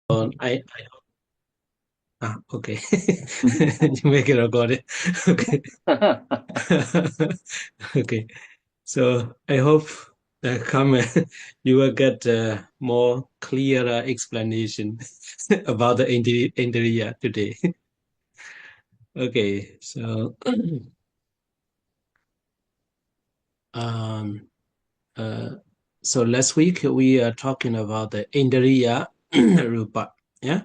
I okay. You make it recorded. Okay. Okay. So I hope comment you will get more clearer explanation about the India today. Okay. So um uh so last week we are talking about the Indriya Rupa. Yeah.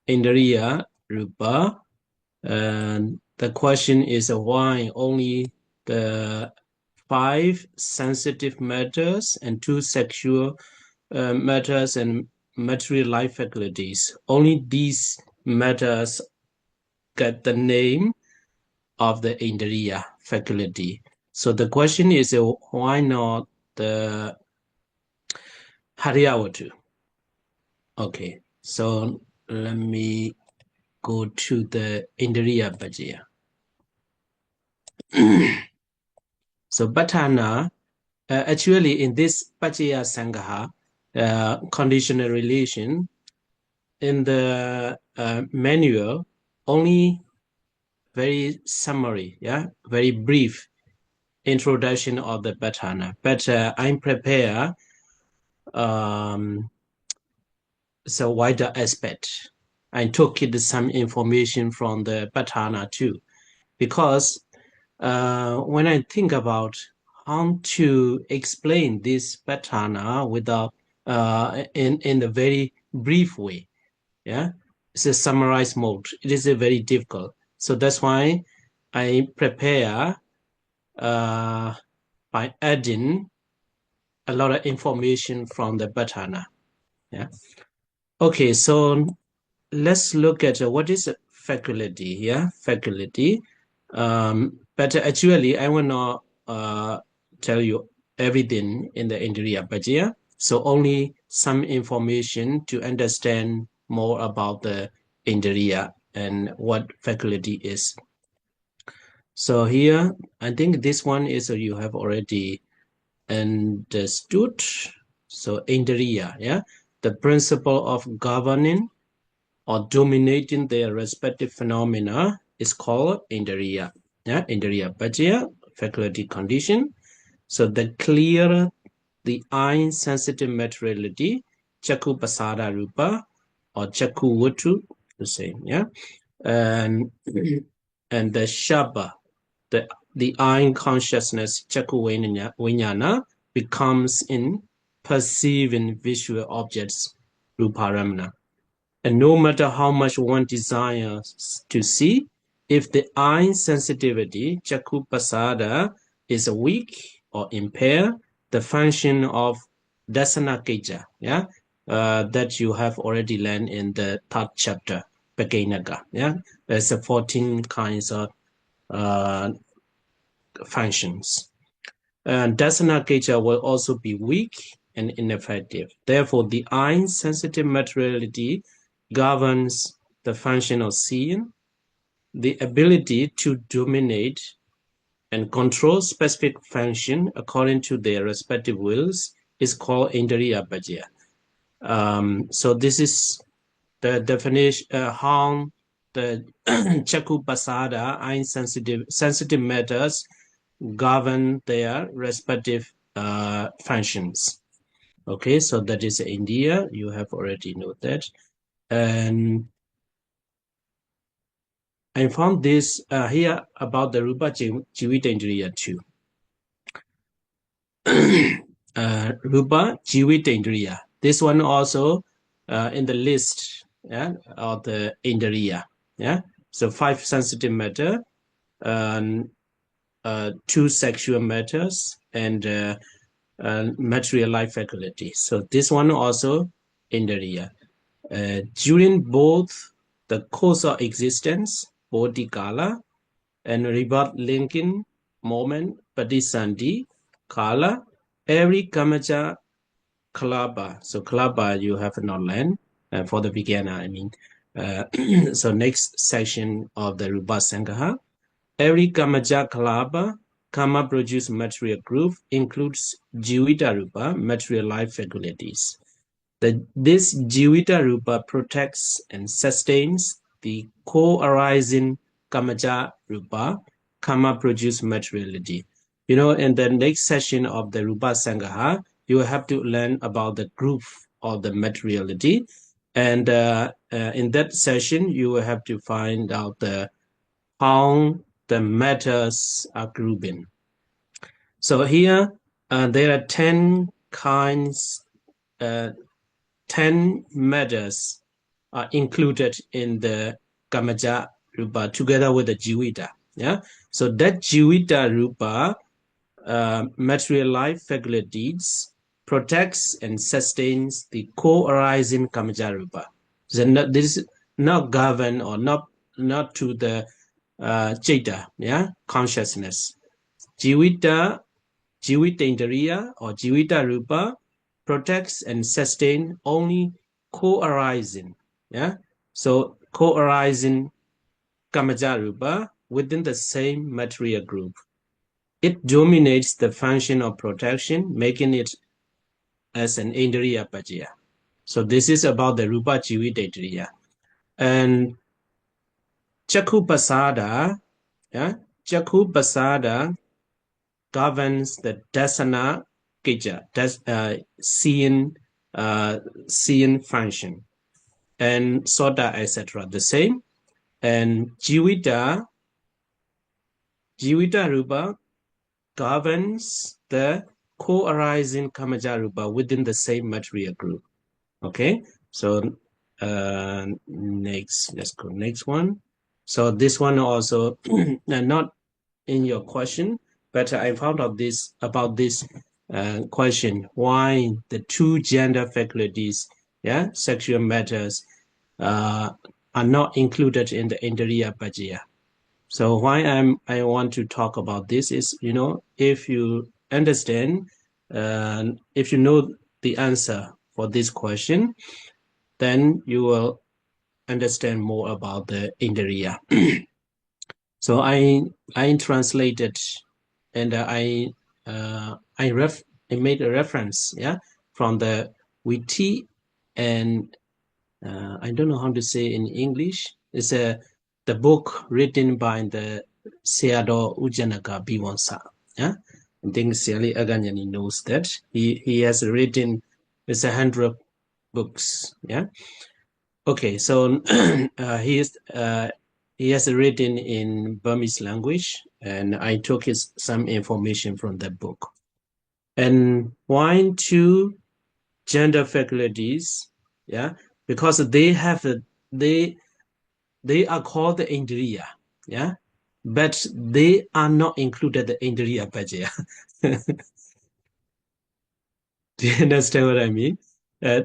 Indriya Rupa. And the question is why only the five sensitive matters and two sexual matters and material life faculties. Only these matters get the name of the Indriya faculty. So the question is why not the Haryavatu? Okay, so let me go to the Indriya Bhajya. So Bhatana, actually in this Pachaya Sangaha, conditional relation, in the manual, only very summary, yeah, very brief introduction of the Bhatana. But I'm prepared so wider aspect. I took it some information from the Bhatana too, because when I think about how to explain this Bhatana without in a very brief way, yeah, it's a summarized mode. It is a very difficult. So that's why I prepare uh, by adding a lot of information from the Bhatana. Yeah. Okay, so let's look at what is a faculty. Yeah, faculty. But actually, I will not tell you everything in the Indriya Bhajya. So only some information to understand more about the Indriya and what faculty is. So here, I think this one is you have already understood. So Indriya, yeah, the principle of governing or dominating their respective phenomena is called Indriya. Yeah, Indriya Bhajya, faculty condition. So the clearer the eye sensitive materiality, Chaku Pasada Rupa or Chaku Vutu, the same, yeah. And and the Shabba, the eye consciousness, Chaku Vijnana, becomes in perceiving visual objects, Ruparamana. And no matter how much one desires to see, if the eye sensitivity, Chaku Pasada, is weak or impaired, the function of Dasana Keja, yeah, that you have already learned in the third chapter, Pekainaga, yeah, there's 14 kinds of uh, functions. And Dasana Keja will also be weak and ineffective. Therefore, the eye sensitive materiality governs the function of seeing, the ability to dominate and control specific function according to their respective wills is called Indriya Bhajya. So this is the definition how the Chaku Pasada eye sensitive matters govern their respective functions. Okay, so that is India. You have already know that. And I found this here about the Rupa Jivita Indriya too. Rupa Jivita Indriya. This one also in the list, yeah, of the Indriya. Yeah, so five sensitive matter, two sexual matters, and material life faculty. So this one also Indriya. During both the course of existence, Bodhikala, and rebirth linking moment, Padisandhi, Kala, every Kamaja Kalaba. So Kalaba you have not learned for the beginner, I mean. So next section of the Rupa Sangaha. Every Kamaja Kalaba, Kama produced material group includes Jivita Rupa, material life faculties. This Jivita Rupa protects and sustains the co-arising Kamaja Rupa, Kama produce materiality. You know, in the next session of the Rupa Sangaha, you have to learn about the group of the materiality. And in that session, you will have to find out how the matters are grouping. So here, there are 10 kinds, 10 matters are included in the Kamaja Rupa together with the Jivita. Yeah. So that Jivita Rupa, material life faculties, protects and sustains the co-arising Kamaja Rupa. So this is not governed or not to the Chaita, yeah, consciousness. Jivita Jivitendriya or Jivita Rupa protects and sustains only co-arising. Yeah. So co-arising Kamaja Rupa within the same material group. It dominates the function of protection, making it as an Indriya Pajya. So this is about the Rupa Jivitendriya. And Chakku Pasada, yeah, Chakku Pasada governs the dasana kija, seeing function, and sota, etc. the same. And Jivita Rupa governs the co-arising Kamaja Rupa within the same material group. Okay, so next, let's go next one. So this one also not in your question, but I found out this about this question: why the two gender faculties, yeah, sexual matters, are not included in the Indriya Pajya. So why I want to talk about this is, you know, if you understand, if you know the answer for this question, then you will understand more about the Indriya. So I translated and I made a reference, yeah, from the Witi, and I don't know how to say in English. It's the book written by the Seado Ujanaka Biwansa. Yeah, I think Sally Aganyani knows that he has written it's 100 books. Yeah. Okay, so he has written in Burmese language, and I took some information from that book. And why two gender faculties? Yeah, because they have they are called the Indriya. Yeah, but they are not included the Indriya Pajya. Do you understand what I mean? Uh,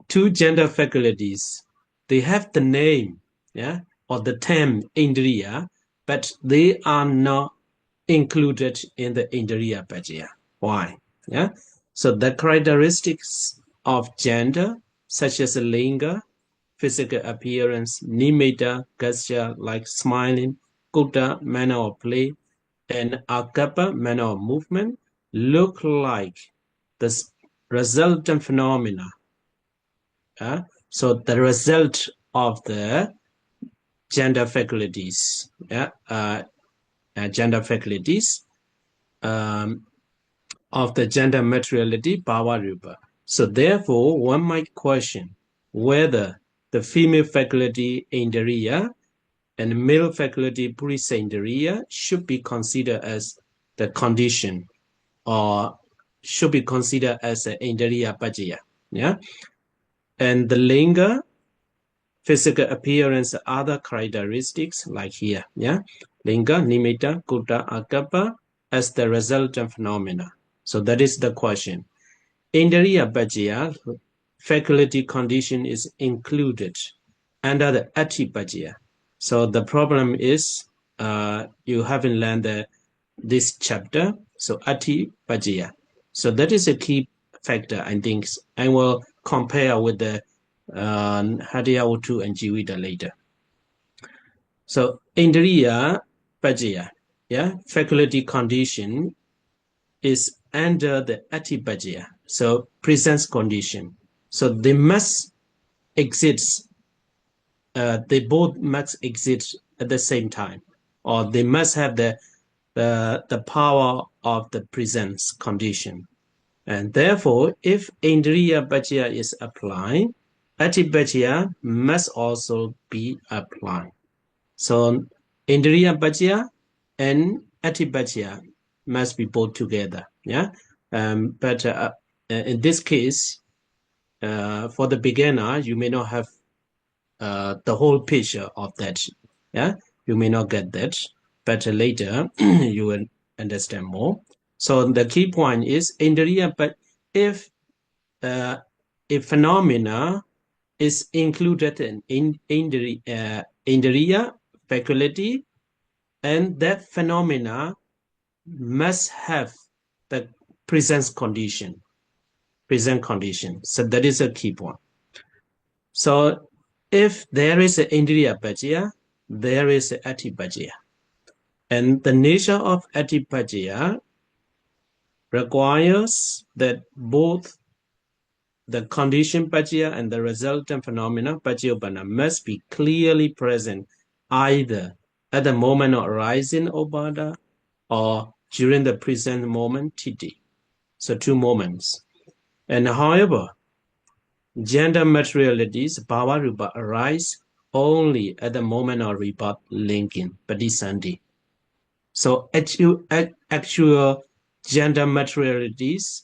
two gender faculties, they have the name, yeah, or the term Indriya, but they are not included in the Indriya Pajya. Why? Yeah. So the characteristics of gender, such as linga, physical appearance, nimitta, gesture like smiling, kutta, manner of play, and akapa, manner of movement, look like the resultant phenomena. So the result of the gender faculties, gender faculties of the gender materiality, bhava rupa. So therefore, one might question whether the female faculty indriya and male faculty purisa should be considered as the condition, or should be considered as an indriya pajya. Yeah. And the linga, physical appearance, other characteristics like here, yeah, linga, nimitta, kutta, akapa, as the resultant phenomena. So that is the question. Indriya Pajya, faculty condition is included under the Ati Pajya. So the problem is you haven't learned this chapter, so Ati Pajya. So that is a key factor, I think. I will compare with the Hadiyavutu and Jivita later. So Indriya Pajya, yeah, faculty condition is under the Ati Pajya, so presence condition. So they must exist. They both must exist at the same time, or they must have the power of the presence condition. And therefore, if Indriya Bhajya is applied, Atibhajya must also be applied. So Indriya Bhajya and Atibhajya must be both together. Yeah. But in this case, for the beginner, you may not have the whole picture of that. Yeah. You may not get that, but later you will understand more. So the key point is Indriya, but if a phenomena is included in Indriya faculty, and that phenomena must have the present condition. So that is a key point. So if there is an Indriya Bhajya, there is an Atibhajya. And the nature of Atibhajya requires that both the condition Bhajya and the resultant phenomena Bhajyopana must be clearly present either at the moment of arising Obada or during the present moment Titi. So two moments. And however, gender materialities, Bhava Rupa, arise only at the moment of rebirth linking, Padisandhi. So actual gender materialities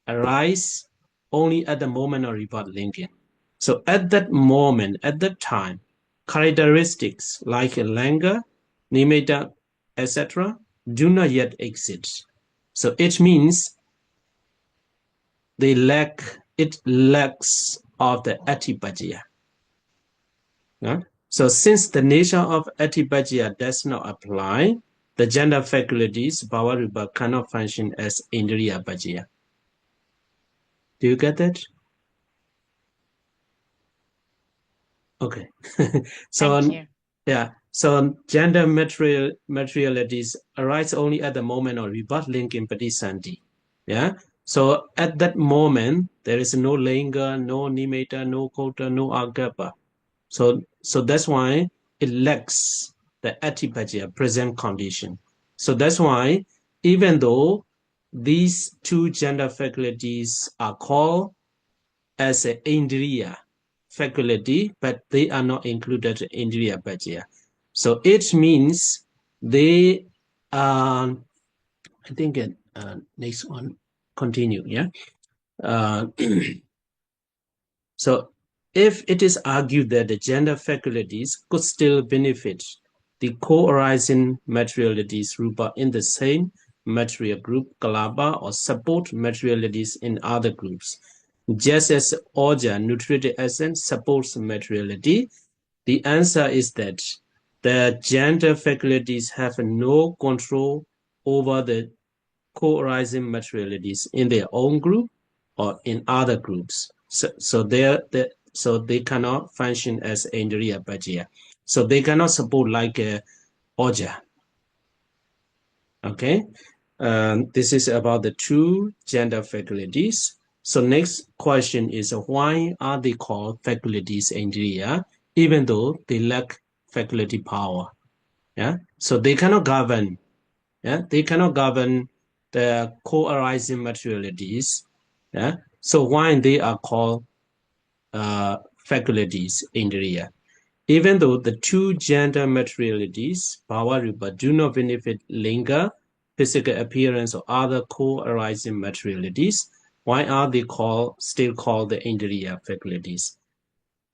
arise only at the moment of rebirth linking. So at that moment, at that time, characteristics like languor, nimitta, etc., do not yet exist. So it means it lacks of the atibhajya. Yeah? So since the nature of atibhajya does not apply, the gender faculties, bhava rupa, cannot function as indriya bhajya. Do you get that? Okay. So yeah, so gender materialities arise only at the moment of rebirth linking Padisandhi. Yeah. So at that moment, there is no linga, no nimitta, no kota, no agapa. So that's why it lacks the atipajya, present condition. So that's why even though these two gender faculties are called as an indriya faculty, but they are not included in indriya bhajya. So it means they are, I think next one, continue, yeah? So if it is argued that the gender faculties could still benefit the co-arising materialities rupa in the same material group, kalapa, or support materialities in other groups, just as oja, nutritive essence, supports materiality, the answer is that the gender faculties have no control over the co-arising materialities in their own group or in other groups. So they cannot function as Indriya Bhajya. So they cannot support like Oja. Okay. This is about the two gender faculties. So next question is why are they called faculties Indriya even though they lack faculty power? Yeah. So they cannot govern. Yeah. They cannot govern the co-arising materialities. Yeah. So why they are called faculties Indriya? Even though the two gender materialities, bhava rupa, do not benefit linga, physical appearance, or other co-arising materialities, why are they still called the Indriya faculties?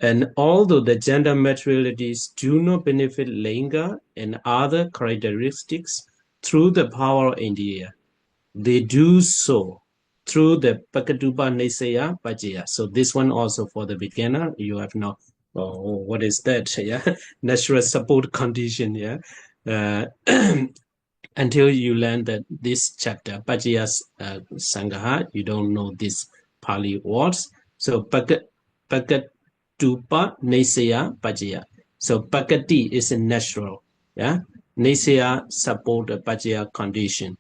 And although the gender materialities do not benefit linga and other characteristics through the power of Indriya, they do so through the Pakatupa Nisaya Bhajya. So this one also for the beginner, you have no, oh, what is that? Yeah, natural support condition. Yeah, until you learn that this chapter, Bhajya Sangaha, you don't know these Pali words. So Pakatupa Nisaya Bhajya. So Pakati is a natural. Yeah, Nisaya support the Bhajya condition.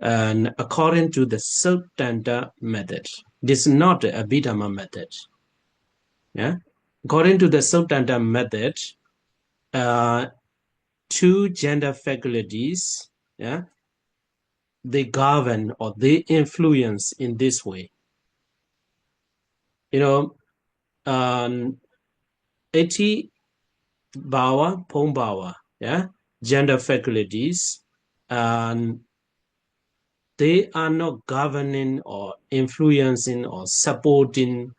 And according to the Sultana method, this is not the Abhidhamma method. Yeah, according to the Sultana method, two gender faculties, yeah, they govern or they influence in this way. You know, 80 Bawa, Pongbawa, yeah, gender faculties, and they are not governing or influencing or supporting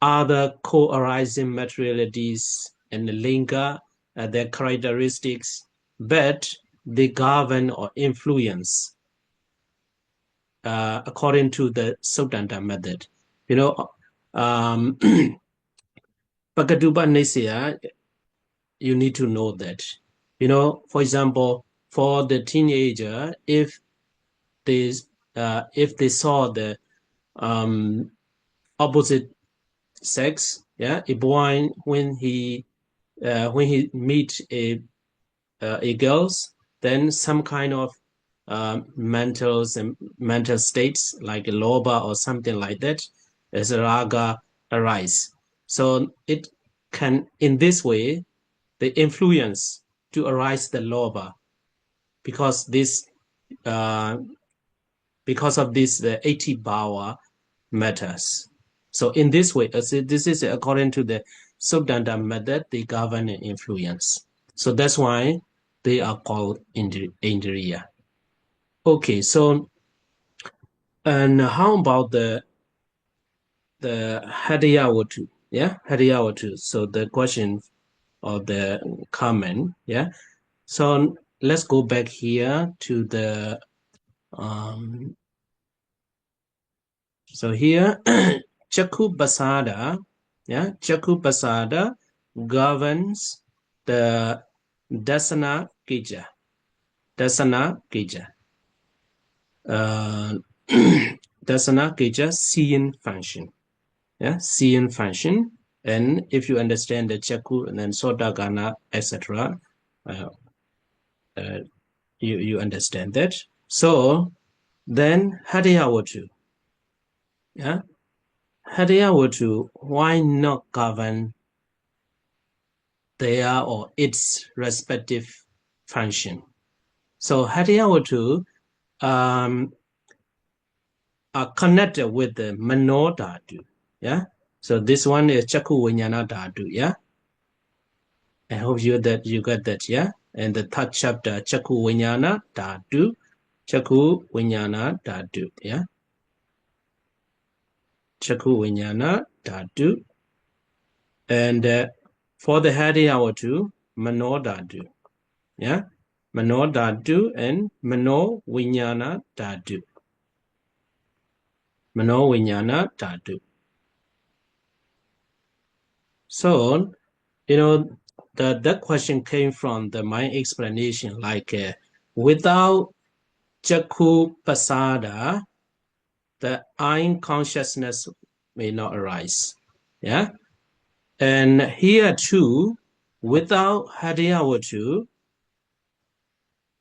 other co-arising materialities and linga, their characteristics, but they govern or influence according to the Sotanta method. You know, Pagaduba Nesia, you need to know that. You know, for example, for the teenager, they if they saw the opposite sex, yeah, a boy when he meet a girls, then some kind of mental states like a loba or something like that as a raga arise. So it can in this way the influence to arise the loba because this uh, because of this the 80 power matters. So in this way, this is according to the Subdanda method, they govern and influence. So that's why they are called Indriya. Okay, so and how about the Hadiyawatu? Yeah, Hadiyawatu. So the question or the comment, yeah. So let's go back here to the so here Chaku Basada, yeah, Chaku Basada governs the Dasana Kija. Dasana Kija. Dasana Kija seeing function. Yeah, seeing function. And if you understand the Chaku and then Sodagana, etc., you understand that. So then Hadiyawatu. Yeah, Hadiyawatu, why not govern their or its respective function? So Hadiyawatu are connected with the Mano Dhatu. Yeah. So this one is Chaku Vinyana Dhatu. Yeah. I hope you got that. Yeah. And the third chapter, Chaku Vinyana Dhatu. Chaku Vinyana Dhatu. Yeah. Chaku Vinyana Dhatu. And for the Hadiyawatu, Mano Dhatu. Yeah. Mano Dhatu and Mano Vinyana Dhatu. Mano Vinyana Dhatu. So, you know, that question came from my explanation, like without Jaku Pasada, the I consciousness may not arise. Yeah. And here too, without Hadiyawatu,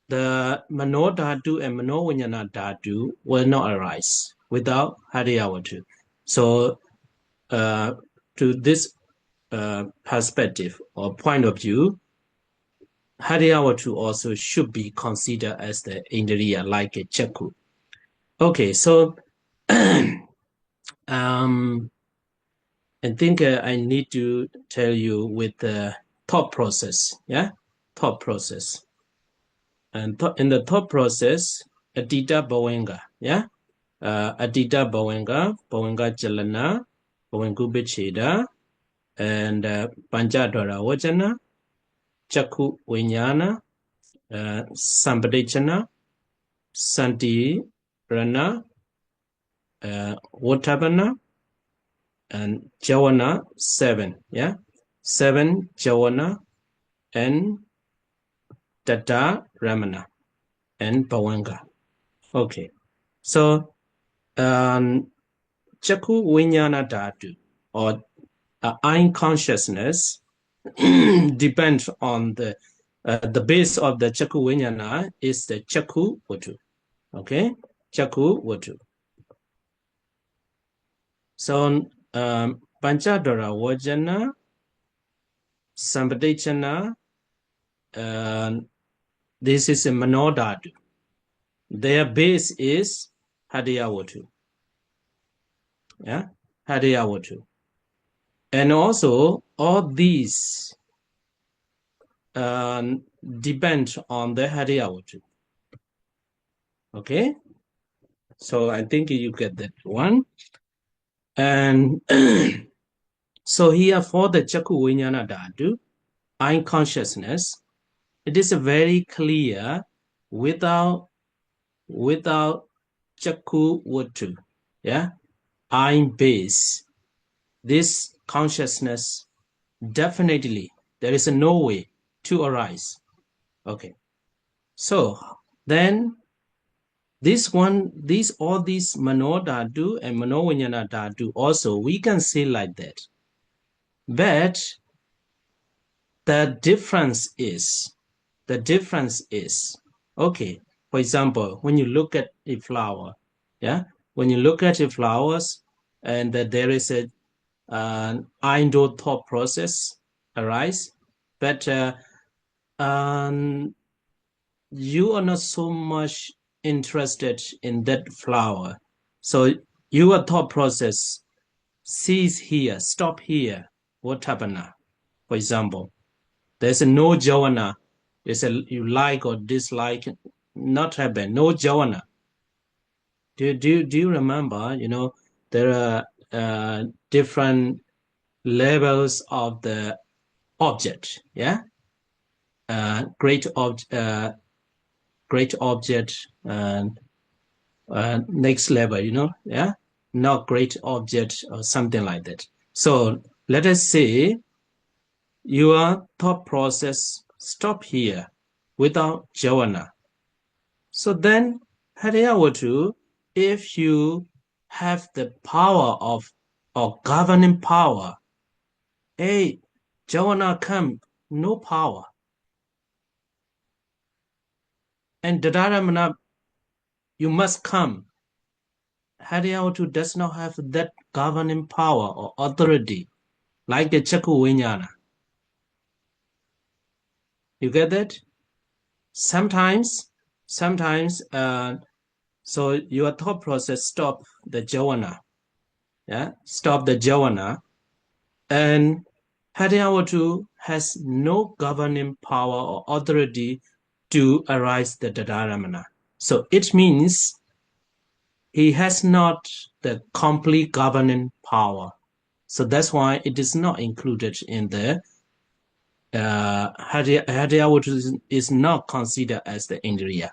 the Mano Dhatu and Mano Vinyana Dhatu will not arise without Hadiyawatu. So to this perspective or point of view, Hadiyawatu also should be considered as the Indriya, like a Chaku. Okay, so I think I need to tell you with the thought process, yeah, thought process. And in the thought process, Adita Bawenga, yeah, Adita Bawenga, Bawenga Jalana, Bawengu Bichida, and Panjadwara Wajana, Chaku Vinyana, Sampadechana, Santi Rana, Watabana, and Jawana 7. Yeah, 7 Jawana and Tata Ramana and Pawanga. Okay, so Chaku Vinyana Dhatu or I consciousness depends on the base of the Chaku Vinyana is the Chaku Vatu. Okay, Chaku Vatu. So Panchadara Vajana, Sampadechana, this is a Manodadu. Their base is Hadiyawatu. Yeah, Hadiyawatu. And also, all these depend on the Hadiyawatu. Okay, so I think you get that one. And so here for the Chaku Vinyana Dhatu, I consciousness, it is very clear without Chaku Vatu. Yeah, I base. This consciousness definitely there is no way to arise. Okay, so then all these Mano Dhatu and Mano Vinyana Dhatu also we can say like that. But the difference is, okay, for example, when you look at a flower, yeah, when you look at the flowers and that there is an indoor thought process arise, but you are not so much interested in that flower. So your thought process cease here, stop here. What happened now? For example, there's no jhana. There's a you like or dislike, not happen. No jhana. Do you remember? You know there are different levels of the object. Yeah, great object and next level. You know, yeah, not great object or something like that. So let us say your thought process stop here without jhana. So then, Hadiyawatu, if you have the power of or governing power, hey, jhana come, no power. And Dadaramana, you must come. Hadiyawatu does not have that governing power or authority like the Chaku Vinyana. You get that? Sometimes, so your thought process stop the jhana. Yeah, stop the jhana. And Hadiyawatu has no governing power or authority to arise the Dadaramana. So it means he has not the complete governing power. So that's why it is not included in the Hadiyawatu is not considered as the Indriya.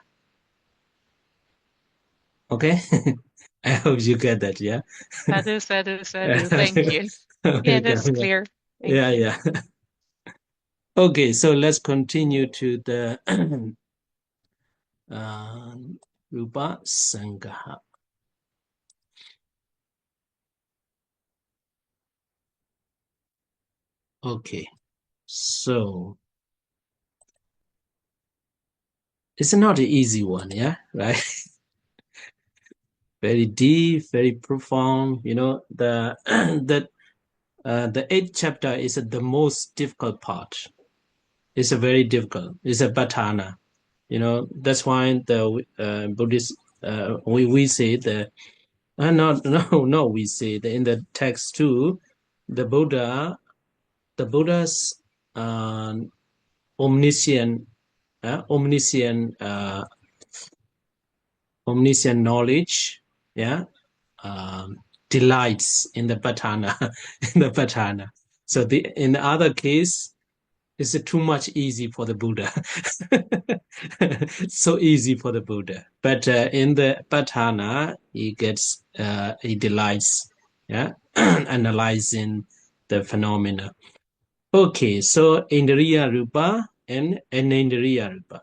Okay? I hope you get that, yeah? Sadhu. Thank you. Okay, Yeah, that's clear. Thank you. yeah. Okay, so let's continue to the Rupa Sangaha. Okay, so it's not an easy one, yeah, right? Very deep, very profound. You know, the the 8th chapter is the most difficult part. It's a very difficult. It's a Bhatana. You know, that's why the Buddhist we say the no we say that in the text too, the Buddha's omniscient knowledge, yeah, delights in the Bhatana, in the Bhatana. So in the other case, it's too much easy for the Buddha. So easy for the Buddha. But in the Bhatana, he delights, yeah, analyzing the phenomena. Okay, so Indriya Rupa and Anindriya Rupa.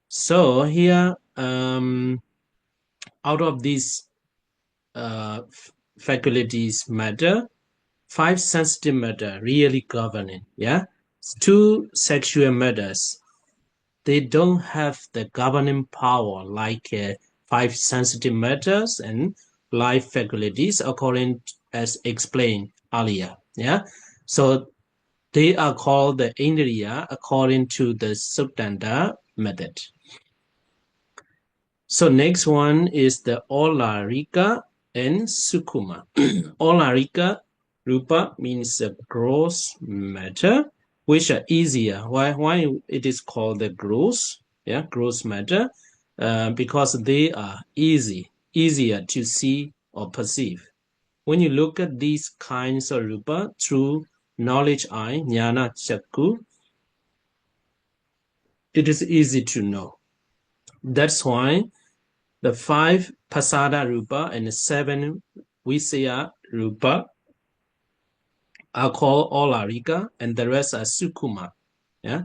So here, out of these faculties matter, 5 sensitive matter really governing, yeah? 2 sexual matters, they don't have the governing power like 5 sensitive matters and life faculties according as explained earlier. Yeah. So they are called the Indriya according to the Suttanta method. So next one is the Olarika and Sukuma. Olarika Rupa means gross matter, which are easier. Why it is called the gross? Yeah, gross matter, because they are easier to see or perceive. When you look at these kinds of rupa through knowledge eye, jnana chakku, it is easy to know. That's why the 5 pasada rupa and the 7 visaya rupa are called Olarika, and the rest are Sukuma, yeah,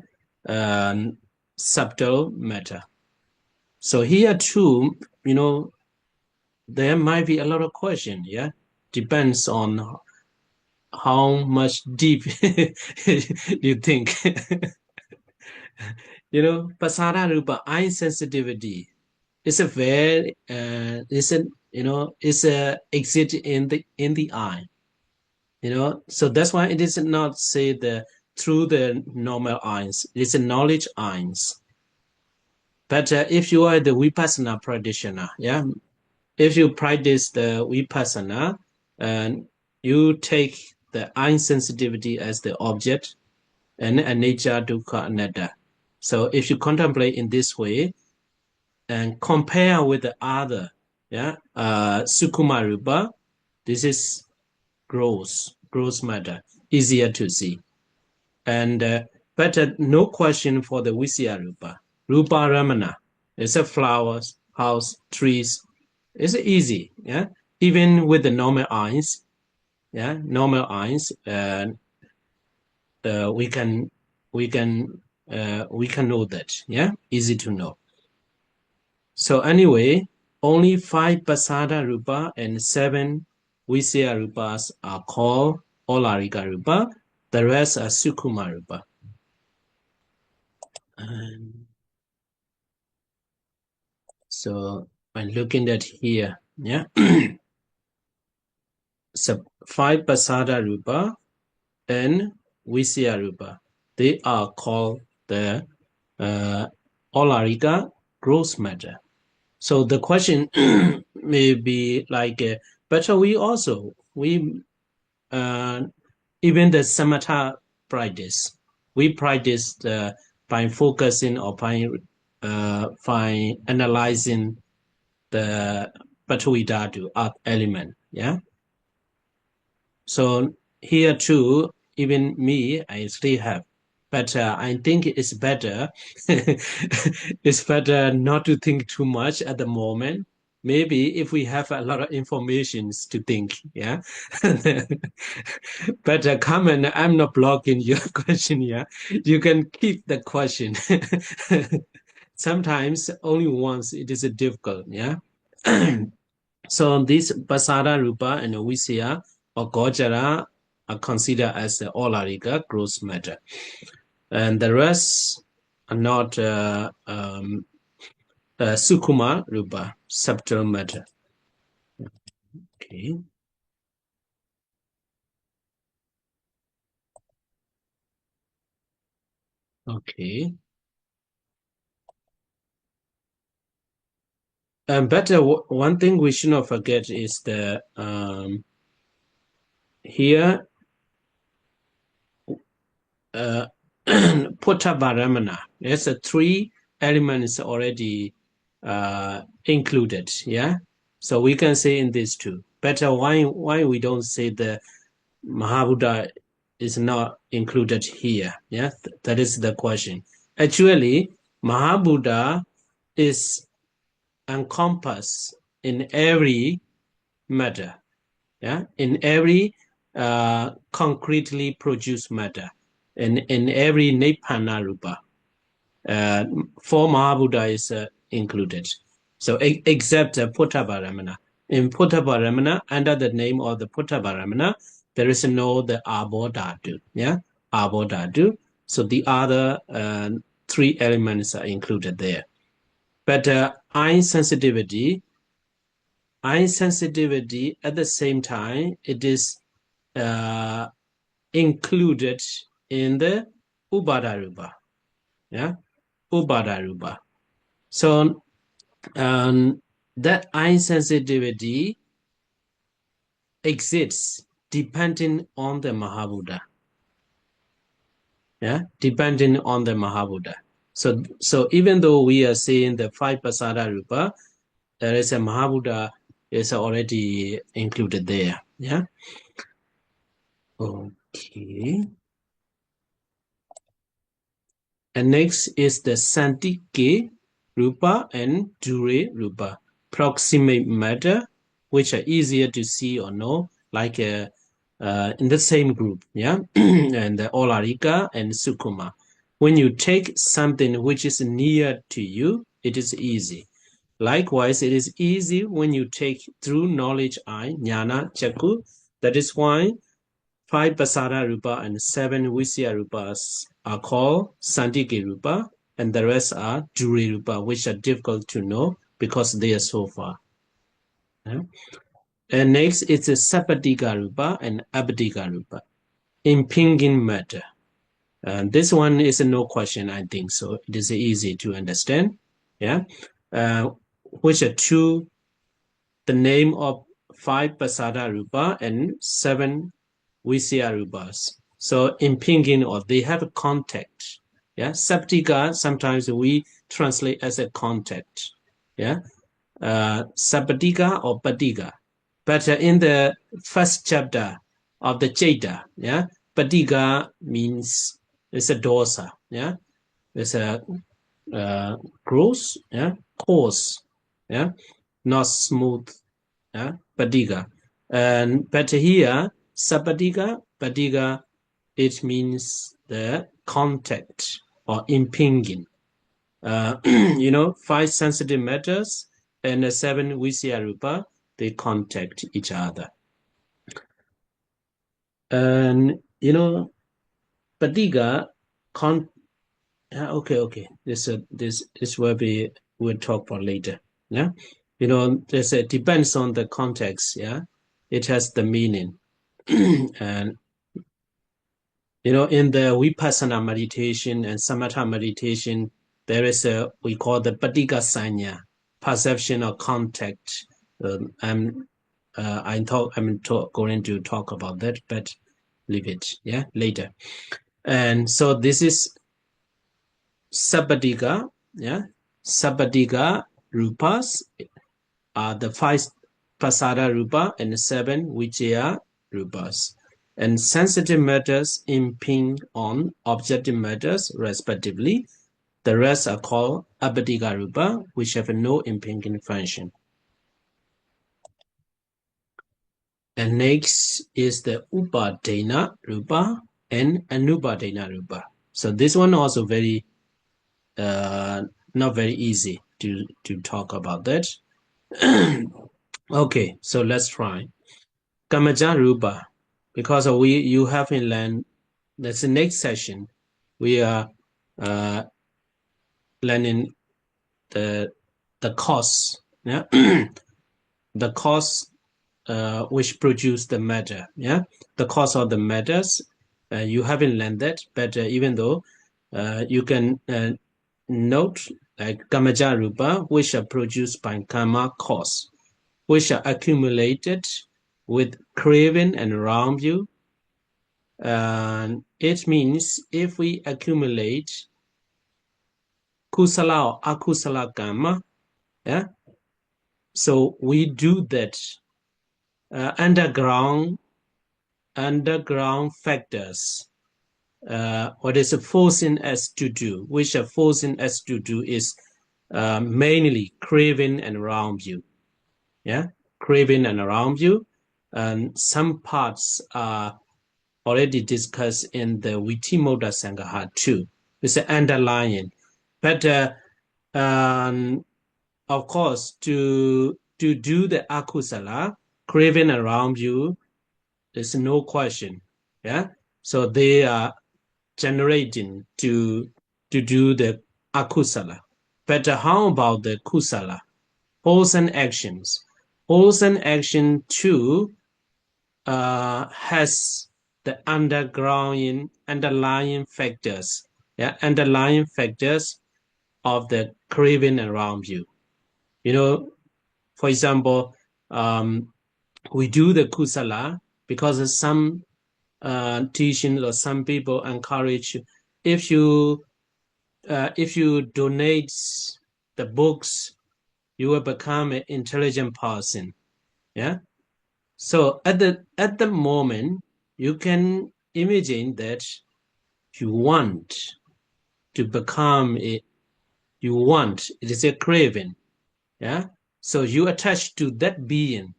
subtle matter. So here too, there might be a lot of question, yeah, depends on how much deep you think. Pasada rupa, eye sensitivity is a very, it's a exit in the eye. So that's why it is not say through the normal eyes. It's a knowledge eyes. But if you are the vipassana practitioner, yeah, if you practice the vipassana and you take the eye sensitivity as the object and anicca, dukkha, anatta. So if you contemplate in this way and compare with the other, yeah, sukuma rupa, this is gross matter, easier to see. And but no question for the Visya Rupa. Rupa Ramana. It's a flowers, house, trees. It's easy, yeah. Even with the normal eyes, yeah, normal eyes, we can know that, yeah, easy to know. So anyway, only 5 Pasada Rupa and 7 Visaya Rupas are called Olarika Rupa. The rest are Sukuma Rupa. So I'm looking at here, yeah. So 5 Pasada Rupa and Visaya Rupa, they are called the Olarika gross matter. So the question may be like, but we even the samatha practice, we practice by focusing or by analyzing the Patwi Dhatu element, yeah. So here too, even me, I still have, but I think it's better. It's better not to think too much at the moment. Maybe if we have a lot of information to think, yeah. But Carmen, I'm not blocking your question, yeah. You can keep the question. Sometimes only once it is difficult, yeah. So this Pasada Rupa and Visaya or Gojara are considered as the Olarika gross matter. And the rest are not Sukuma Rupa, subtle matter. Okay. Okay. But one thing we should not forget is the here Puttavaramana. There's 3 elements already included. Yeah. So we can say in these 2. But why we don't say the Mahabuddha is not included here? Yeah. That is the question. Actually, Mahabuddha is encompassed in every matter. Yeah. In every concretely produced matter. In every Nibbana Rupa. 4 Mahabuddha is included. So except Puttavaramana. In Puttavaramana, under the name of the Puttavaramana, there is no the Abhidhamma. Yeah, Abhidhamma. So the other 3 elements are included there. But eye sensitivity at the same time, it is included in the Upadharupa. Yeah, Upadharupa. So that eye sensitivity exists depending on the Mahabuddha. Yeah, depending on the Mahabuddha. So even though we are seeing the 5 Pasada Rupa, there is a Mahabuddha is already included there. Yeah. Okay. And next is the Santike Rupa and Dure Rupa, proximate matter, which are easier to see or know, like in the same group, yeah, and the Olarika and Sukuma. When you take something which is near to you, it is easy. Likewise, it is easy when you take through knowledge eye, jnana, chakku. That is why 5 Pasada Rupa and 7 Visya Rupas are called Santike Rupa, and the rest are Dure Rupa, which are difficult to know because they are so far. Yeah? And next, it's a Sapadika Rupa and Abhidhamma Rupa, impinging matter. This one is a no question, I think, so it is easy to understand. Yeah, which are two, the name of 5 Pasada Rupa and 7 Visya Rupas. So impinging, or they have a contact. Yeah, Saptika, sometimes we translate as a contact. Yeah, Sapadika or Padika. But in the first chapter of the Chaita, yeah, Padika means it's a dosa, yeah, it's a gross, yeah, coarse, yeah, not smooth, yeah, Padika. And but here, Sapadika, Padika, it means the contact or impinging. 5 sensitive matters and 7 Visya Rupa, they contact each other. And, Patiga, okay. This will be, we'll talk about later. Yeah. It depends on the context. Yeah. It has the meaning. And, in the Vipassana meditation and Samatha meditation, there is we call the Patiga Sanya, perception or contact. I'm going to talk about that, but leave it, yeah, later. And so this is Sabbadiga, yeah, Sabbadiga Rupas are the 5 Pasada Rupa and 7 Vijaya Rupas. And sensitive matters impinge on objective matters, respectively. The rest are called Abhidhamma Rupa, which have no impinging function. And next is the Upadana Rupa and Anupadana Rupa. So this one also very not very easy to talk about that. Okay, so let's try. Kamaja Rupa, because you have in learned, that's the next session. We are learning the cause, yeah, the cause which produce the matter, yeah, the cause of the matters. You haven't learned that, but even though you can note like Kamaja Rupa, which are produced by karma cause, which are accumulated with craving and around you. And it means if we accumulate kusala or akusala karma, yeah, so we do that underground factors. What is forcing us to do, which are forcing us to do is mainly craving and around you. Yeah, craving and around you. And some parts are already discussed in the Vitimoda Sangaha too. It's underlying. But of course, to do the akusala, craving around you, there's no question. Yeah. So they are generating to do the akusala. But how about the kusala? wholesome actions. Wholesome action 2 has the underlying factors, underlying factors of the craving around you. For example, we do the kusala because some teaching or some people encourage if you donate the books, you will become an intelligent person. Yeah. So at the moment, you can imagine that you want to become it is a craving. Yeah. So you attach to that being,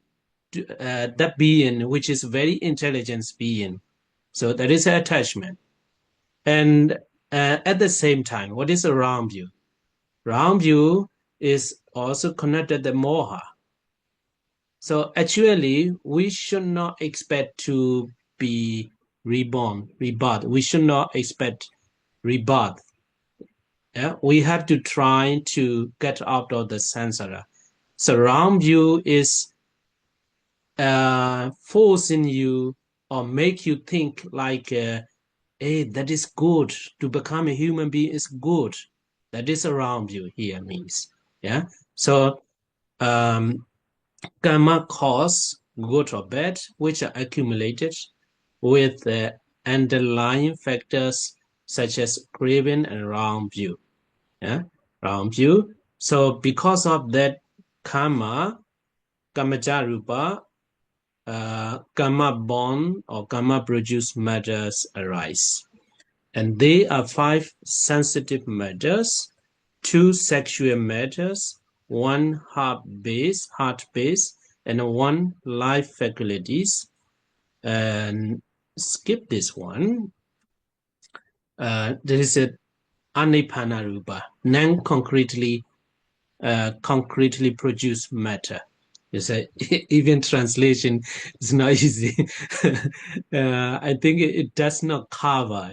which is very intelligent being. So there is an attachment. And at the same time, what is around you? Around you is also connected the moha. So actually, we should not expect to be rebirth. We should not expect rebirth. Yeah? We have to try to get out of the samsara. So around you is forcing you or make you think like, hey, that is good. To become a human being is good. That is around you here means. Yeah. So karma cause, good or bad, which are accumulated with the underlying factors such as craving and wrong view. Yeah, wrong view. So because of that karma, kamajarupa, karma born or karma produced matters arise. And they are 5 sensitive matters, 2 sexual matters, 1 heart base, and 1 life faculties. And skip this one. There is a anipanarupa, non-concretely concretely produced matter. You say even translation is not easy. I think it does not cover,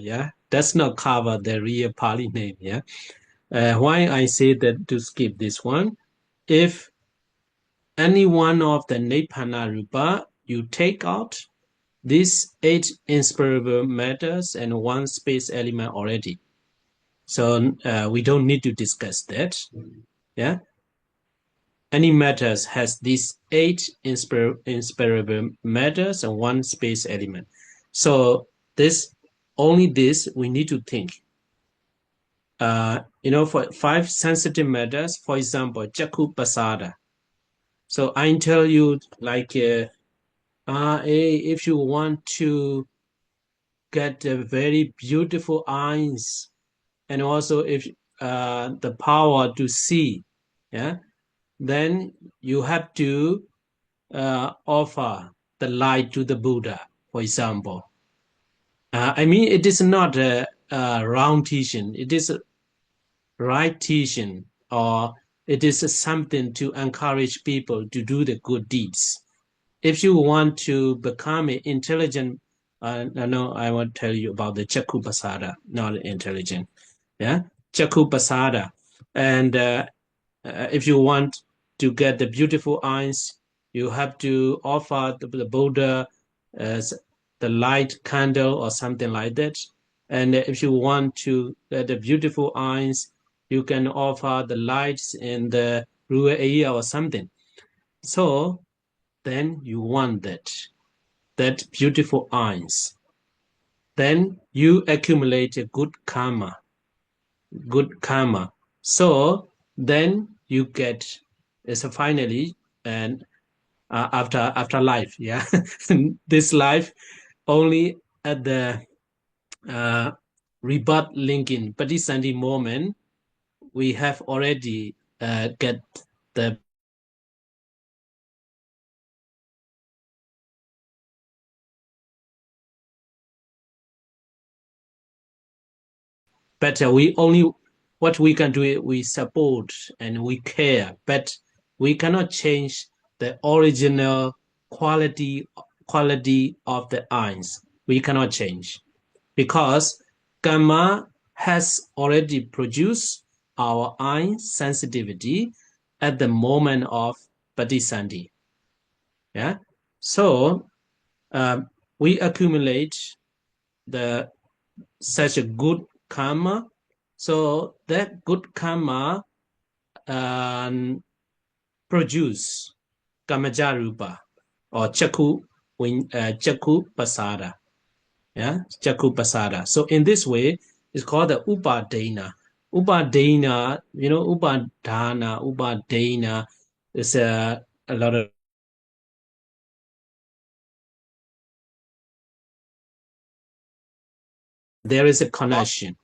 does not cover the real Pali name, why I say that to skip this one, if any one of the Nipana Rupa you take out these 8 inspirable matters and 1 space element already. So we don't need to discuss that. Yeah. Any matters has these 8 inspirable matters and 1 space element. So only this we need to think. For 5 sensitive matters, for example, Jakku Pasada. So I tell you like, if you want to get a very beautiful eyes, and also if the power to see, then you have to offer the light to the Buddha, for example. I mean, it is not a wrong teaching. It is a right teaching, or it is something to encourage people to do the good deeds. If you want to become an intelligent, I want to tell you about the Chakku Pasada, not intelligent. Yeah, Chakku Pasada. And if you want to get the beautiful eyes, you have to offer the Buddha as the light candle or something like that. And if you want to get the beautiful eyes, you can offer the lights in the rural area or something. So then you want that beautiful eyes. Then you accumulate a good karma. So then you get, so finally, and after life, this life only at the rebirth linking Patisandi moment, we have already get the better. What we can do is we support and we care, but we cannot change the original quality of the eyes. We cannot change because karma has already produced our eye sensitivity, at the moment of Patisandhi. Yeah. So we accumulate such a good karma. So that good karma produce kamajarupa or chaku pasada. Yeah, chaku pasada. So in this way, it's called the upadana. Upadana, upadana is a lot of. There is a connection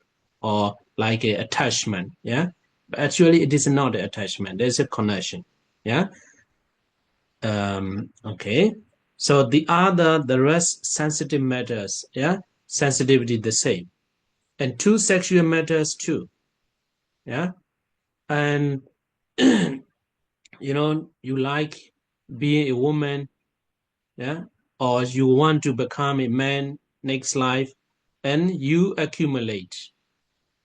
or like a attachment. Yeah, but actually it is not an attachment. There's a connection. Yeah. Okay. So the rest sensitive matters. Yeah, sensitivity the same, and two sexual matters too. Yeah, and you like being a woman, yeah, or you want to become a man next life, and you accumulate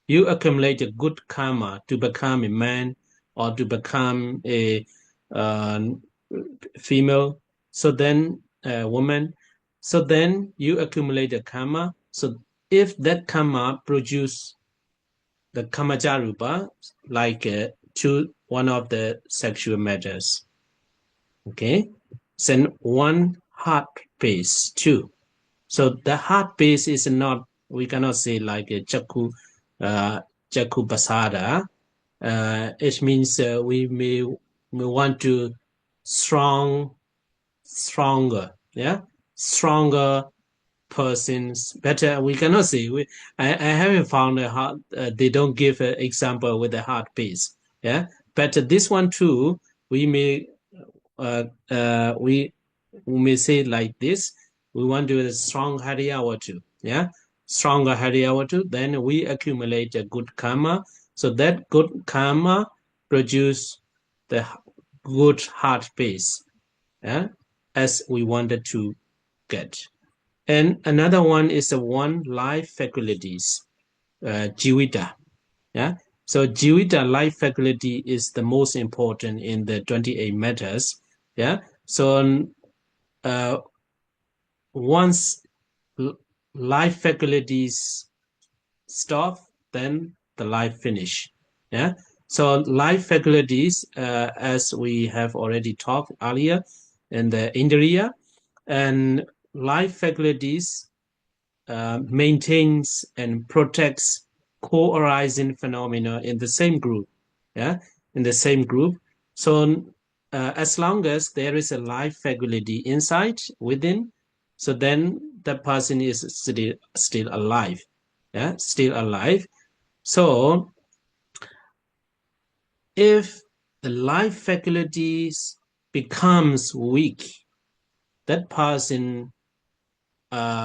a good karma to become a man or to become a uh, female, so then a woman, so then you accumulate a karma. So if that karma produce the kamajarupa, like to one of the sexual matters, okay, then one heart pace too. So the heart pace is not, we cannot say like a uh, chaku basada. It means we want to strong, stronger, yeah, stronger persons. Better, we cannot say. I haven't found a heart. They don't give an example with a heart pace, yeah. But this one too, we may uh, uh, we we may say like this: we want to have a strong Hariyawatu, yeah, stronger Hariyawatu. Then we accumulate a good karma. So that good karma produce the good heart pace, yeah, as we wanted to get. And another one is the one life faculties, Jivita. Yeah. So Jivita life faculty is the most important in the 28 matters. Yeah. So uh, once life faculties stop, then the life finish. Yeah. So life faculties, as we have already talked earlier in the Indriya, and life faculties maintains and protects co-arising phenomena in the same group. Yeah, in the same group. So as long as there is a life faculty inside within, so then the person is still alive. Yeah, still alive. So if the life faculties becomes weak, that person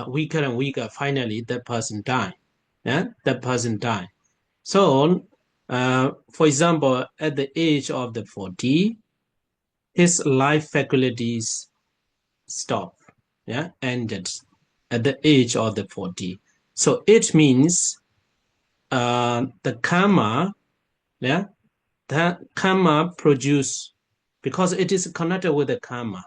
weaker and weaker, finally that person die. Yeah, that person die. So for example, at the age of the 40, his life faculties stop, yeah, ended at the age of the 40. So it means the karma, yeah, the karma produce, because it is connected with the karma,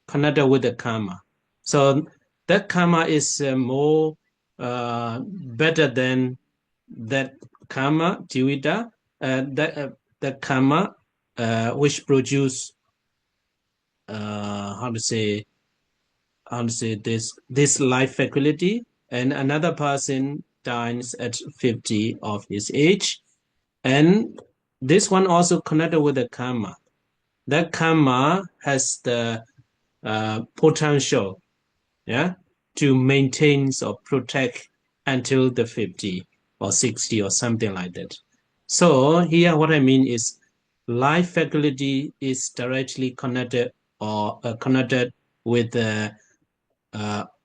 connected with the karma. So that karma is more better than that karma, jivita, that karma which produce how to say this life faculty, and another person dies at 50 of his age, and this one also connected with the karma. That karma has the potential, yeah, to maintain or protect until the 50 or 60 or something like that. So here what I mean is life faculty is directly connected or connected with the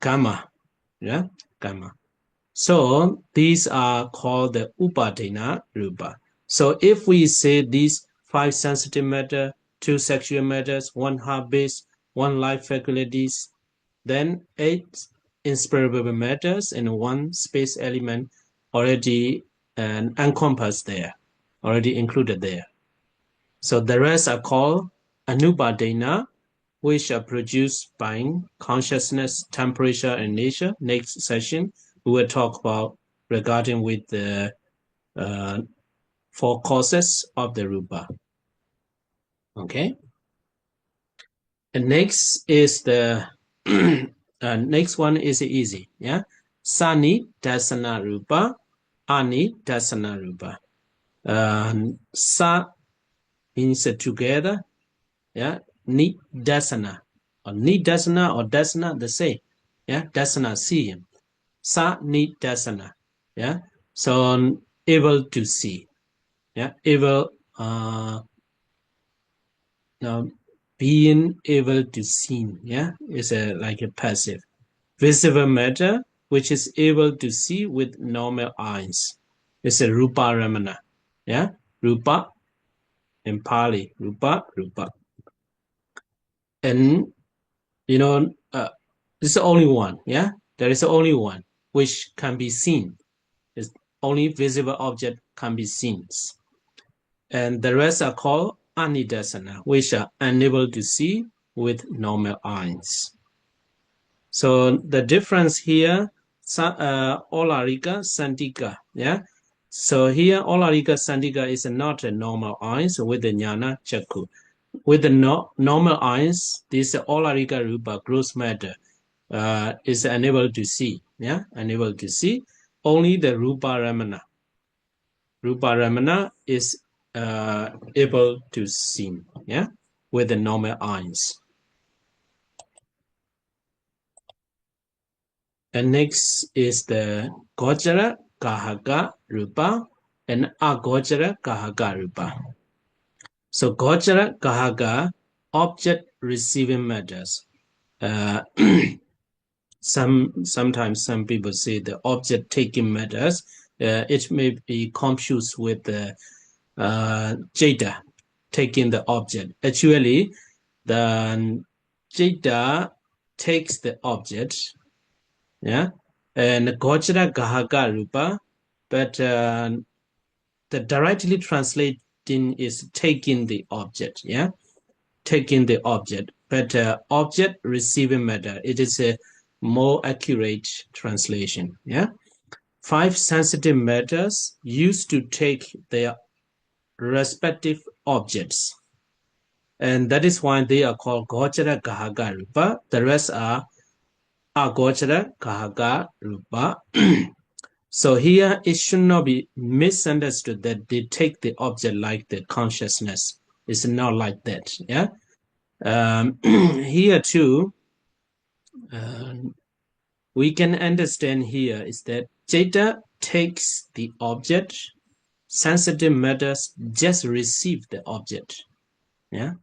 karma, yeah, karma. So these are called the upadana rupa. So if we say these five sensitive matter, two sexual matters, one heart base, one life faculties, then eight inspirable matters and one space element already encompassed there, already included there. So the rest are called Anupadana, which are produced by consciousness, temperature, and nature. Next session, we will talk about regarding with the four causes of the rupa. Okay. And next is the next one is easy. Yeah. Sani dasana rupa, ani dasana rupa. Sa means together. Yeah. Ni dasana or dasana the same. Yeah. Dasana seeing. Sa ni dasana. Yeah. So able to see. Yeah. Able now being able to see. Yeah. Is like a passive. Visible matter, which is able to see with normal eyes. It's a rupa ramana. Yeah. Rupa in Pali. Rupa. And this is only one. Yeah. There is only one which can be seen. It's only visible object can be seen. And the rest are called anidasana, which are unable to see with normal eyes. So the difference here, Olarika Sandika, yeah. So here Olarika Sandika is not a normal eyes with the jnana chakku. With the normal eyes, this Olarika Rupa gross matter is unable to see, yeah, unable to see. Only the Rupa Ramana. Rupa Ramana is able to see, yeah, with the normal eyes. And next is the Gojara Kahaka Rupa and Agojara Kahaka Rupa. So Gojara Kahaka, object receiving matters. Sometimes some people say the object taking matters. It may be confused with the Jada taking the object. Actually, the Jada takes the object. Yeah, and Gojra Gahaga Rupa, but the directly translating is taking the object. Yeah, taking the object, but object receiving matter. It is a more accurate translation. Yeah, 5 sensitive matters used to take their respective objects, and that is why they are called Gojra Gahaga Rupa. The rest are Agochara Kahaga Rupa. So here it should not be misunderstood that they take the object like the consciousness. It's not like that. Yeah. Here too, we can understand here is that Jeta takes the object, sensitive matters just receive the object. Yeah.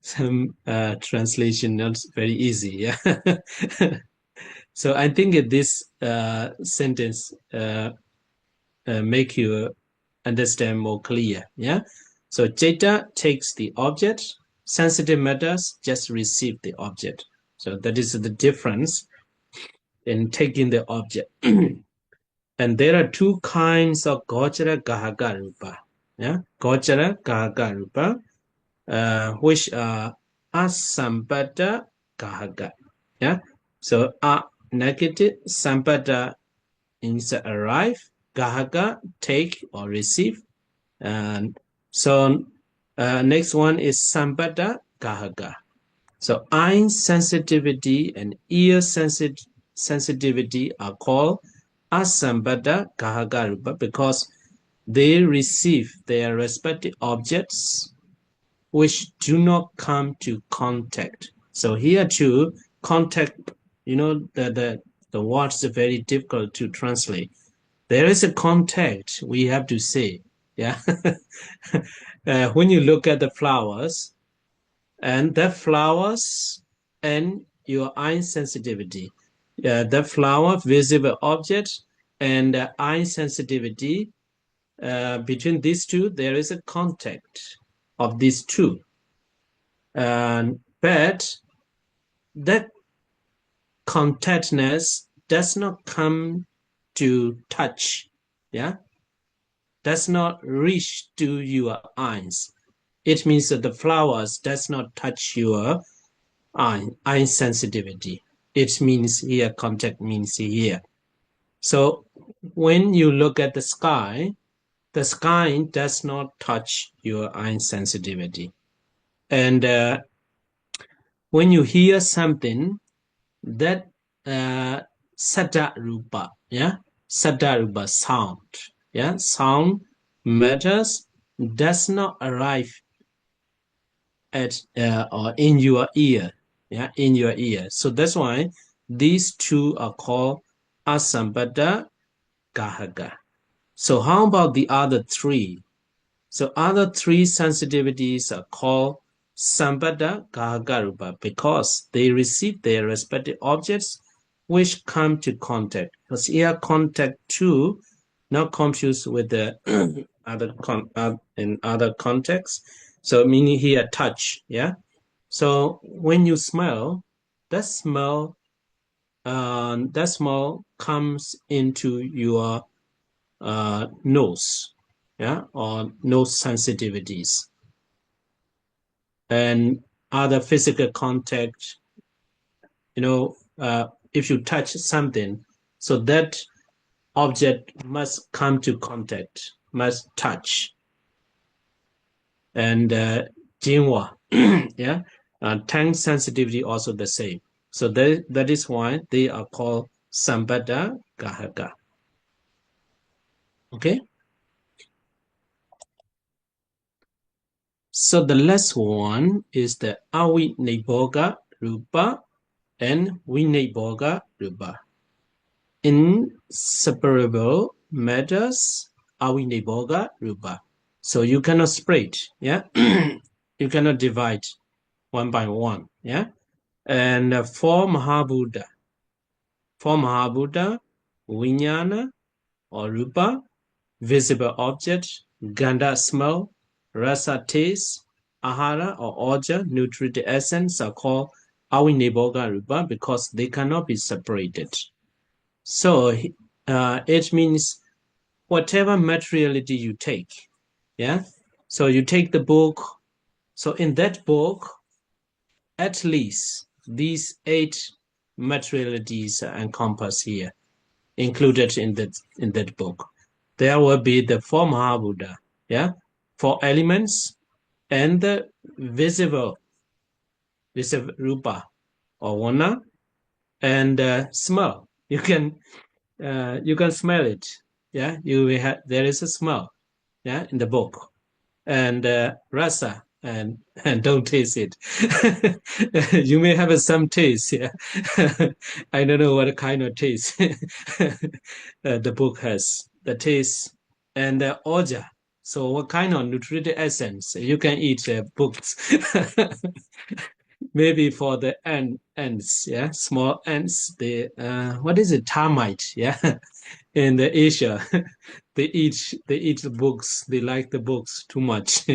Some translation not very easy. Yeah. So I think this sentence make you understand more clear. Yeah. So Jeta takes the object, sensitive matters just receive the object. So that is the difference in taking the object. And there are 2 kinds of Gochara Gahaga Rupa. Yeah. Gochara Gahaga Rupa, which are Asambata Gahaga. Yeah. So negative, Sambata means arrive, Gahaga take or receive. And so next one is Sambata Gahaga. So eye sensitivity and ear sensitivity are called Asambata Gahaga Rupa because they receive their respective objects which do not come to contact. So here too, contact, the words are very difficult to translate. There is a contact, we have to say. Yeah. When you look at the flowers, and the flowers and your eye sensitivity, the flower visible object and eye sensitivity, between these two, there is a contact of these two. But that contactness does not come to touch. Yeah. does not reach to your eyes. It means that the flowers does not touch your eye sensitivity. It means here, contact means here. So when you look at the sky does not touch your eye sensitivity. And when you hear something, that Saddha Rupa, yeah, Saddha Rupa sound, yeah, sound matters does not arrive at or in your ear, yeah, in your ear. So that's why these two are called Asambada Gahaga. So how about the other three? So other three sensitivities are called Sambada Gahagarupa because they receive their respective objects which come to contact. Because here contact too, not confused with the in other contexts. So meaning here touch, yeah. So when you smell, that smell comes into your nose, yeah, or nose sensitivities, and other physical contact. If you touch something, so that object must come to contact, must touch, and Jinhua, yeah, tongue sensitivity also the same. So that is why they are called Sambada Gahaga. Okay. So the last one is the Aviniboga Rupa and Viniboga Rupa. Inseparable matters Aviniboga Rupa. So you cannot split, yeah? You cannot divide one by one, yeah? And for Mahabhuta, Vijnana or Rupa, visible object, Gandha smell, Rasa taste, Ahara or Oja, nutrient essence are called Aviniboga Rupa because they cannot be separated. So it means whatever materiality you take, yeah? So you take the book. So in that book, at least these 8 materialities are encompassed here, included in that book. There will be the 4 Mahabhuta, yeah, 4 elements, and the visible rupa or vana, and smell. You can smell it, yeah. There is a smell, yeah, in the book, and rasa, and don't taste it. You may have some taste, yeah. I don't know what kind of taste the book has. The taste and the oja. So what kind of nutritive essence you can eat books? Maybe for the ants, yeah, small ants. The what is it? Termite, yeah. In the Asia, they eat the books. They like the books too much.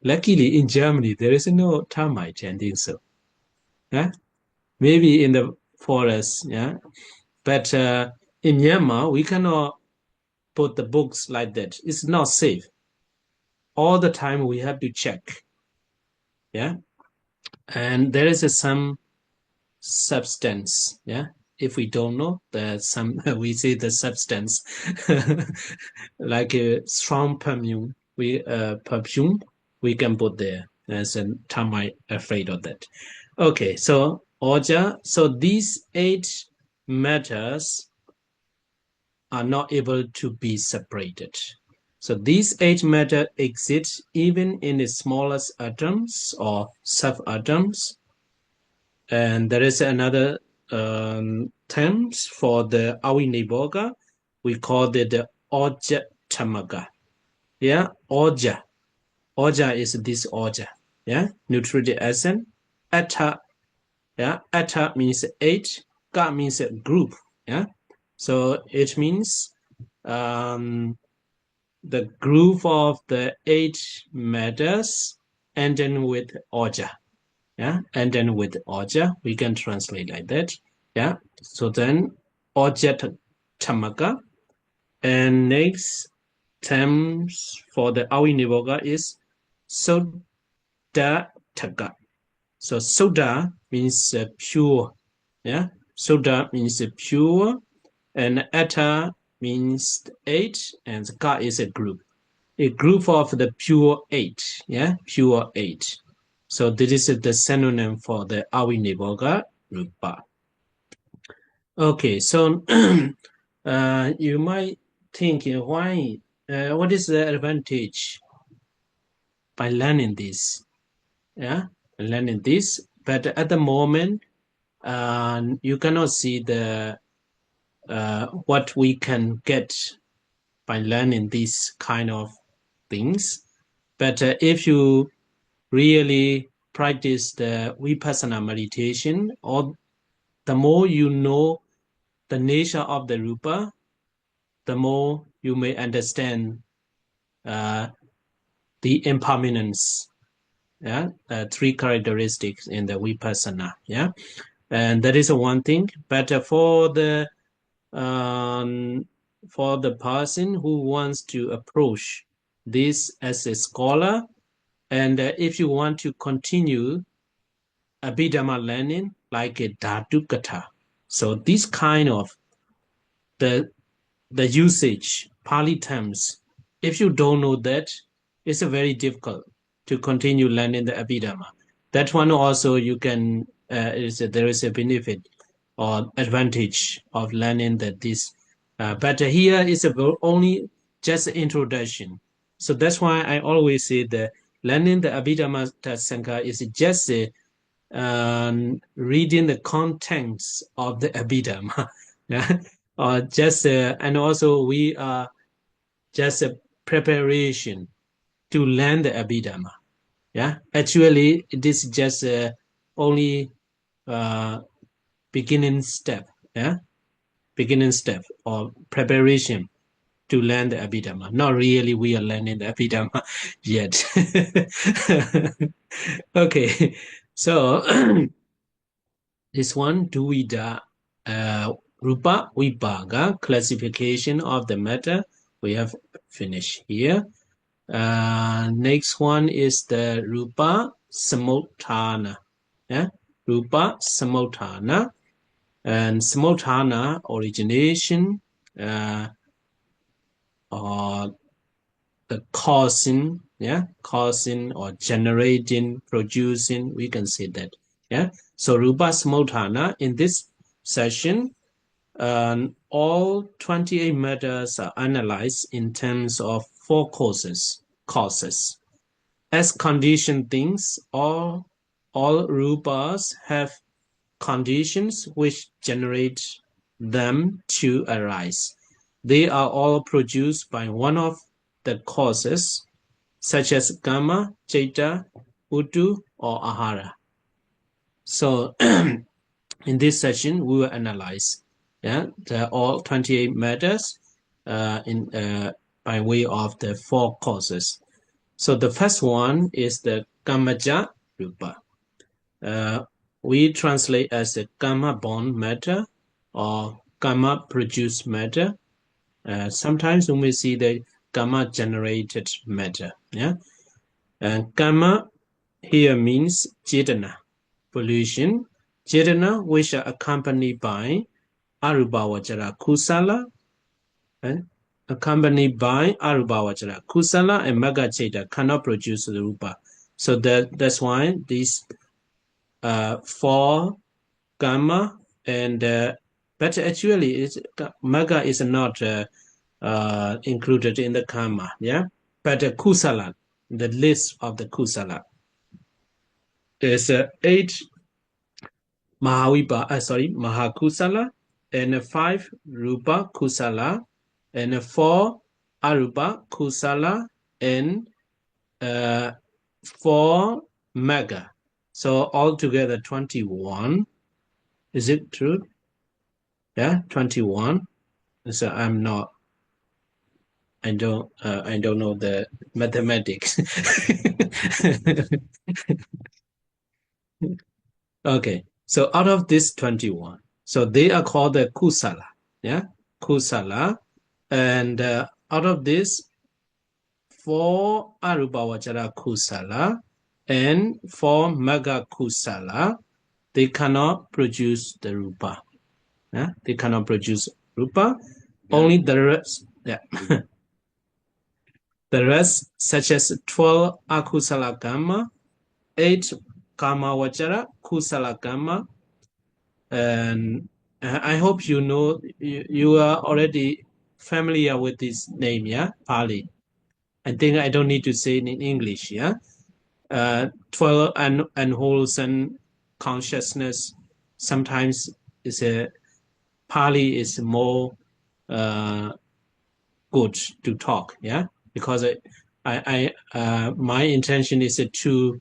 Luckily, in Germany, there is no termite, I think so. Yeah? Maybe in the forest, yeah. But in Myanmar, we cannot put the books like that. It's not safe. All the time we have to check. Yeah. And there is some substance. Yeah. If we don't know, there's some we say the substance like a strong perfume we can put there. As a termite afraid of that. Okay, so Oja, so these 8 matters are not able to be separated. So these 8 matter exist even in the smallest atoms or subatoms. And there is another terms for the Aviniboga. We call it the Oja Tamaga. Yeah, Oja. Oja is this Oja. Yeah, nutritive essence. Atta, yeah, Atta means 8. Ga means a group. Yeah, so it means the group of the 8 matters and then with Oja. Yeah, and then with Oja, we can translate like that. Yeah, so then Oja Tamaka, And next terms for the Awinivoga is Soda Taga. So Soda means pure. Yeah. Soda means pure. And Eta means eight. And Ka is a group. A group of the pure eight. Yeah. Pure eight. So this is the synonym for the Awinivoga Rupa. Okay, so you might think why, what is the advantage by learning this? Yeah, learning this, but at the moment, you cannot see the what we can get by learning these kind of things. But if you really practice the vipassana meditation, or the more you know the nature of the rupa, the more you may understand uh, the impermanence. Yeah, three characteristics in the vipassana. Yeah, and that is one thing. But um, for the person who wants to approach this as a scholar, and if you want to continue Abhidhamma learning like a Dhatu Katha, so this kind of the the usage, Pali terms, if you don't know that, it's very difficult to continue learning the Abhidhamma. That one also you can, there is a benefit or advantage of learning that this. But here is only just an introduction. So that's why I always say that learning the Abhidhamma Sangha is just reading the contents of the Abhidhamma. Yeah? Or just and also we are just a preparation to learn the Abhidhamma. Yeah, actually, this is just only uh, beginning step. Yeah, beginning step or preparation to learn the Abhidhamma. Not really, we are learning the Abhidhamma yet. Okay, so this one, Duvida Rupa Vibhaga, classification of the matter. We have finished here. Next one is the Rupa Samotthana. Yeah? Rupa Samotthana. And Samotthana origination or the causing, yeah, causing or generating, producing, we can say that. Yeah. So Rupa Samotthana in this session, all 28 matters are analyzed in terms of four causes. As conditioned things, all rupas have conditions which generate them to arise. They are all produced by one of the causes, such as Kama, Chaita, Utu, or Ahara. So in this session, we will analyze all 28 matters by way of the four causes. So the first one is the Kamaja Rupa. We translate as a Kama born matter or Kama produced matter. Sometimes we may see the Kama generated matter. Yeah, and Kama here means Chetana, pollution, Chetana which are accompanied by Arubhavachara Kusala, accompanied by Arubhavachara Kusala and Magacheta cannot produce the Rupa. So that's why these four Gamma and but actually Maga is not included in the Karma, yeah. But Kusala, the list of the Kusala is eight Mahakusala and five Rupa Kusala and four Arupa Kusala and four Mega. So altogether 21. Is it true? Yeah, 21. So I don't know the mathematics. Okay, so out of this 21, so they are called the Kusala. Yeah, Kusala. And out of this, 4 Arubhavachara Kusala and 4 Magga Kusala, they cannot produce the Rupa. Yeah? They cannot produce Rupa. Yeah. Only the rest, yeah. The rest, such as 12 Akusala Karma, 8 Kamavachara Kusala Karma, and I hope you know, you are already familiar with this name, yeah? Pali. I think I don't need to say it in English, yeah? 12 unwholesome consciousness sometimes is a Pali is more good to talk, yeah, because my intention is to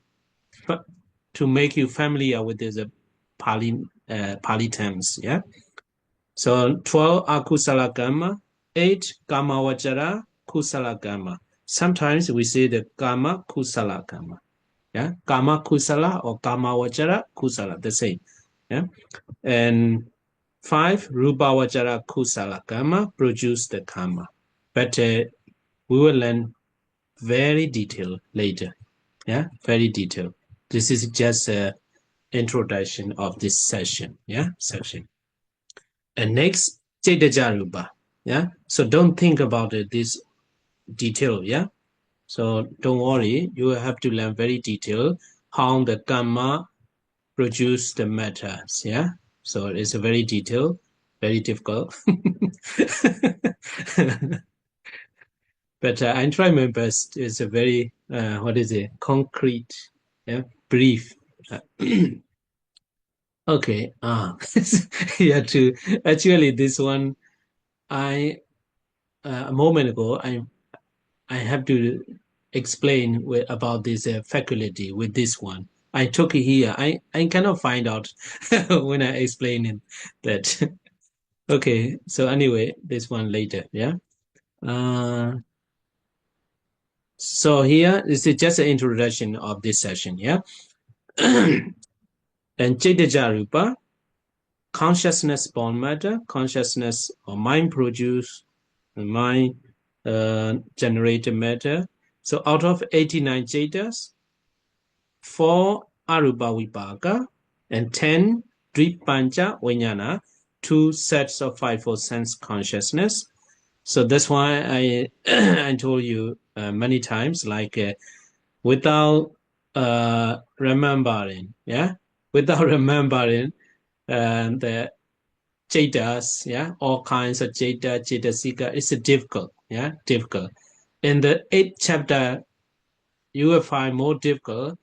make you familiar with this Pali terms, yeah. So 12 akusala karma, 8 kama vajara kusala karma. Sometimes we say the kama kusala karma. Yeah, kama kusala or kama vajara kusala, the same. Yeah, and 5 rupa vajara kusala karma produce the karma, but we will learn very detailed later. Yeah, very detailed. This is just an introduction of this session. Yeah, section. And next, Chaitaja rupa. Yeah, so don't think about this detail. Yeah, so don't worry. You will have to learn very detailed how the karma produce the matters. Yeah, so it's a very detailed, very difficult. But I try my best. It's a very what is it? Concrete, yeah, brief. Okay. Yeah. To actually, this one, I a moment ago, I have to explain about this faculty with this one. I took it here. I cannot find out when I explain it that. Okay. So anyway, this one later. Yeah. Uh, So here this is just an introduction of this session, yeah? And Chaitya Rupa, consciousness born matter, consciousness or mind produce, mind generated matter. So out of 89 Chaitas, 4 Arupa Vipaka and 10 Dripancha Vijnana, 2 sets of 5-fold sense consciousness. So that's why I I told you many times, like without remembering, yeah, without remembering the Jaitas, yeah, all kinds of Jaita, Jaitasika, it's difficult, yeah, difficult. In the 8th chapter, you will find more difficult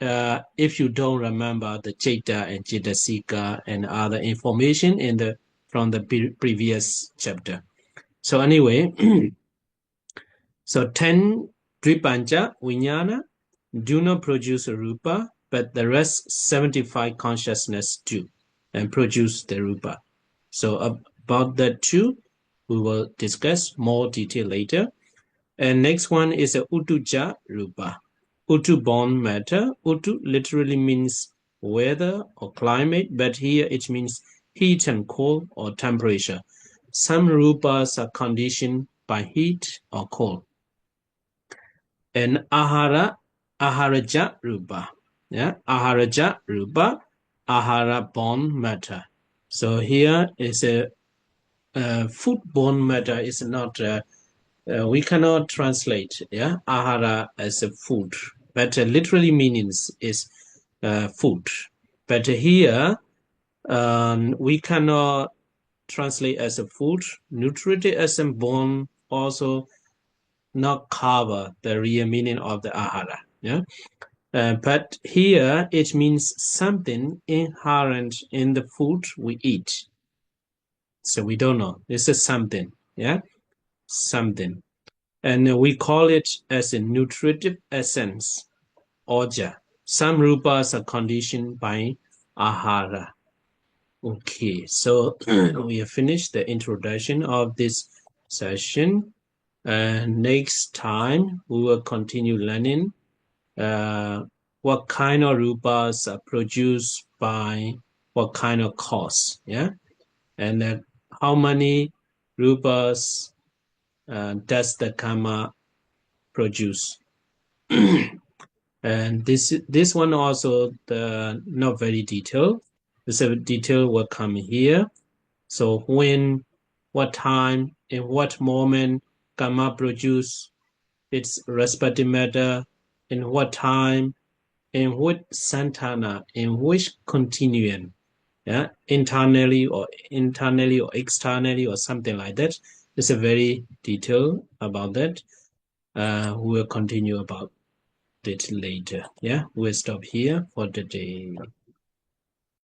if you don't remember the Jaita and Jaitasika and other information in the from the previous chapter. So anyway, so 10 Tripancha Vijnana do not produce a rupa, but the rest 75 consciousness do and produce the rupa. So about that too, we will discuss more detail later. And next one is a Utuja rupa. Utu born matter. Utu literally means weather or climate, but here it means heat and cold or temperature. Some rupas are conditioned by heat or cold. And aharaja rupa. Yeah, aharaja rupa, ahara born matter. So here is a food born matter is not we cannot translate ahara as a food, but literally meanings is food. But here we cannot translate as a food. Nutritive as a born also not cover the real meaning of the ahara. Yeah. But here it means something inherent in the food we eat. So we don't know. This is something, yeah, something. And we call it as a nutritive essence, oja. Some rupas are conditioned by ahara. Okay, so we have finished the introduction of this session. Next time, we will continue learning what kind of rupas are produced by what kind of cause, yeah? And how many rupas does the karma produce? And this one also not very detailed. This detail will come here. So when, what time, in what moment karma produce its respective matter, in what time, in which santana, in which continuum, yeah, internally or externally or something like that. It's a very detailed about that. We'll continue about it later. Yeah, we'll stop here for the day.